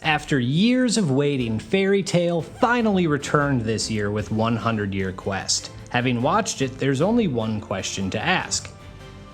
After years of waiting, Fairy Tail finally returned this year with 100 Year Quest. Having watched it, there's only one question to ask.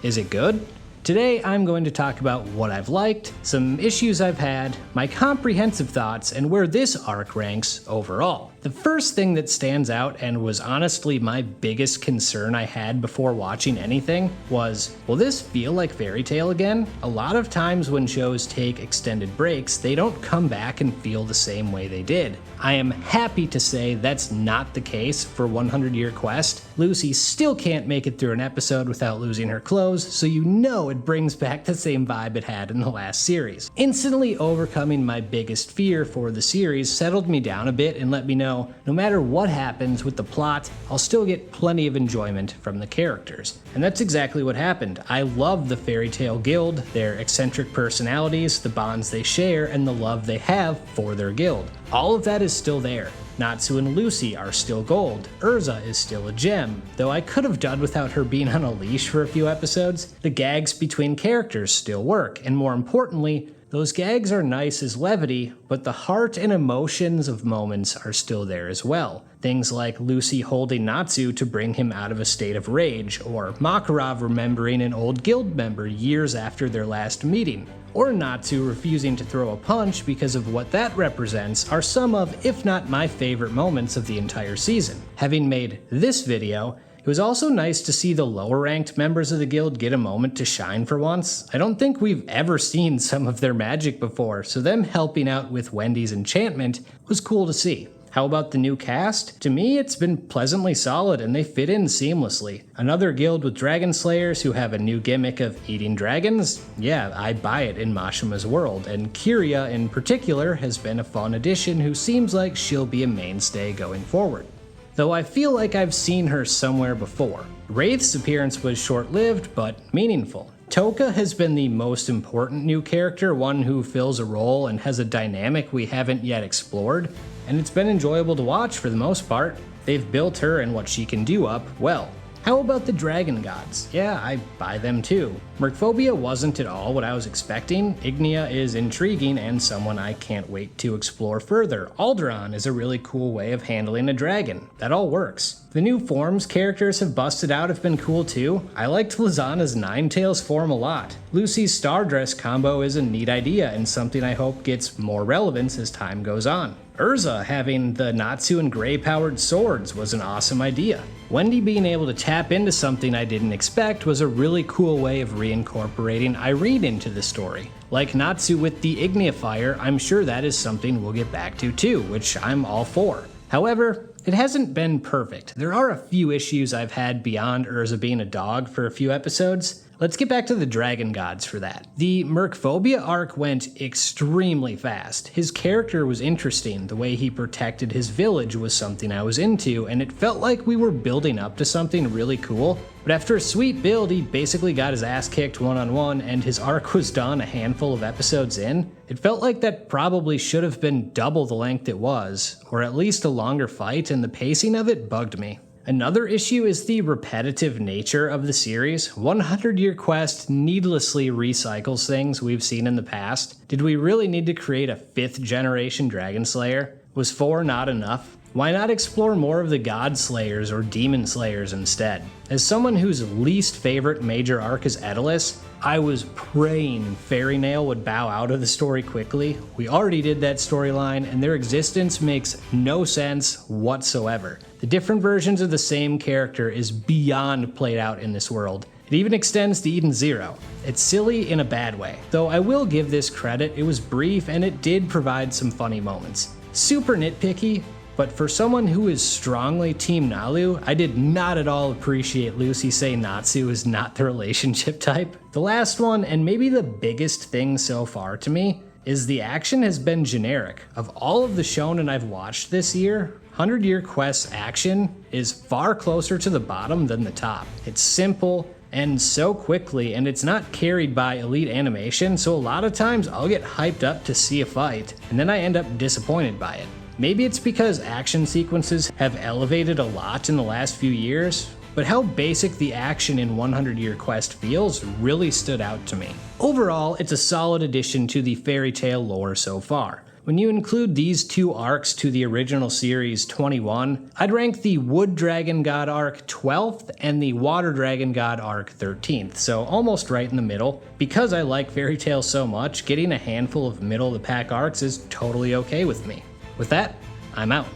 Is it good? Today I'm going to talk about what I've liked, some issues I've had, my comprehensive thoughts, and where this arc ranks overall. The first thing that stands out, and was honestly my biggest concern I had before watching anything, was, will this feel like Fairy Tail again? A lot of times when shows take extended breaks, they don't come back and feel the same way they did. I am happy to say that's not the case for 100 Year Quest. Lucy still can't make it through an episode without losing her clothes, so you know it brings back the same vibe it had in the last series. Instantly overcoming my biggest fear for the series settled me down a bit and let me know no matter what happens with the plot, I'll still get plenty of enjoyment from the characters. And that's exactly what happened. I love the Fairy Tail Guild, their eccentric personalities, the bonds they share, and the love they have for their guild. All of that is still there. Natsu and Lucy are still gold. Urza is still a gem, though I could have done without her being on a leash for a few episodes. The gags between characters still work, and more importantly, those gags are nice as levity, but the heart and emotions of moments are still there as well. Things like Lucy holding Natsu to bring him out of a state of rage, or Makarov remembering an old guild member years after their last meeting, or Natsu refusing to throw a punch because of what that represents are some of, if not my favorite moments of the entire season. Having made this video, it was also nice to see the lower ranked members of the guild get a moment to shine for once. I don't think we've ever seen some of their magic before, so them helping out with Wendy's enchantment was cool to see. How about the new cast? To me, it's been pleasantly solid and they fit in seamlessly. Another guild with dragon slayers who have a new gimmick of eating dragons? Yeah, I buy it in Mashima's world, and Kiria in particular has been a fun addition who seems like she'll be a mainstay going forward. Though I feel like I've seen her somewhere before. Wraith's appearance was short-lived, but meaningful. Toka has been the most important new character, one who fills a role and has a dynamic we haven't yet explored, and it's been enjoyable to watch for the most part. They've built her and what she can do up well. How about the dragon gods? Yeah, I buy them too. Mercphobia wasn't at all what I was expecting. Ignia is intriguing and someone I can't wait to explore further. Alderaan is a really cool way of handling a dragon. That all works. The new forms characters have busted out have been cool too. I liked Lizana's Ninetales form a lot. Lucy's Stardress combo is a neat idea and something I hope gets more relevance as time goes on. Urza having the Natsu and Grey-powered swords was an awesome idea. Wendy being able to tap into something I didn't expect was a really cool way of reincorporating Irene into the story. Like Natsu with the Ignia Fire, I'm sure that is something we'll get back to too, which I'm all for. However, it hasn't been perfect. There are a few issues I've had beyond Urza being a dog for a few episodes. Let's get back to the dragon gods for that. The Mercphobia arc went extremely fast. His character was interesting, the way he protected his village was something I was into, and it felt like we were building up to something really cool. But after a sweet build, he basically got his ass kicked one-on-one, and his arc was done a handful of episodes in. It felt like that probably should have been double the length it was, or at least a longer fight, and the pacing of it bugged me. Another issue is the repetitive nature of the series. 100 Year Quest needlessly recycles things we've seen in the past. Did we really need to create a 5th generation Dragon Slayer? Was 4 not enough? Why not explore more of the God Slayers or Demon Slayers instead? As someone whose least favorite major arc is Edelus, I was praying Fairy Nail would bow out of the story quickly. We already did that storyline, and their existence makes no sense whatsoever. The different versions of the same character is beyond played out in this world. It even extends to Eden Zero. It's silly in a bad way. Though I will give this credit, it was brief and it did provide some funny moments. Super nitpicky, but for someone who is strongly Team Nalu, I did not at all appreciate Lucy saying Natsu is not the relationship type. The last one, and maybe the biggest thing so far to me, is the action has been generic. Of all of the shonen I've watched this year, 100 Year Quest's action is far closer to the bottom than the top. It's simple, ends so quickly, and it's not carried by elite animation, so a lot of times I'll get hyped up to see a fight, and then I end up disappointed by it. Maybe it's because action sequences have elevated a lot in the last few years, but how basic the action in 100 Year Quest feels really stood out to me. Overall, it's a solid addition to the Fairy Tail lore so far. When you include these two arcs to the original series 21, I'd rank the Wood Dragon God arc 12th and the Water Dragon God arc 13th, so almost right in the middle. Because I like Fairy Tail so much, getting a handful of middle of the pack arcs is totally okay with me. With that, I'm out.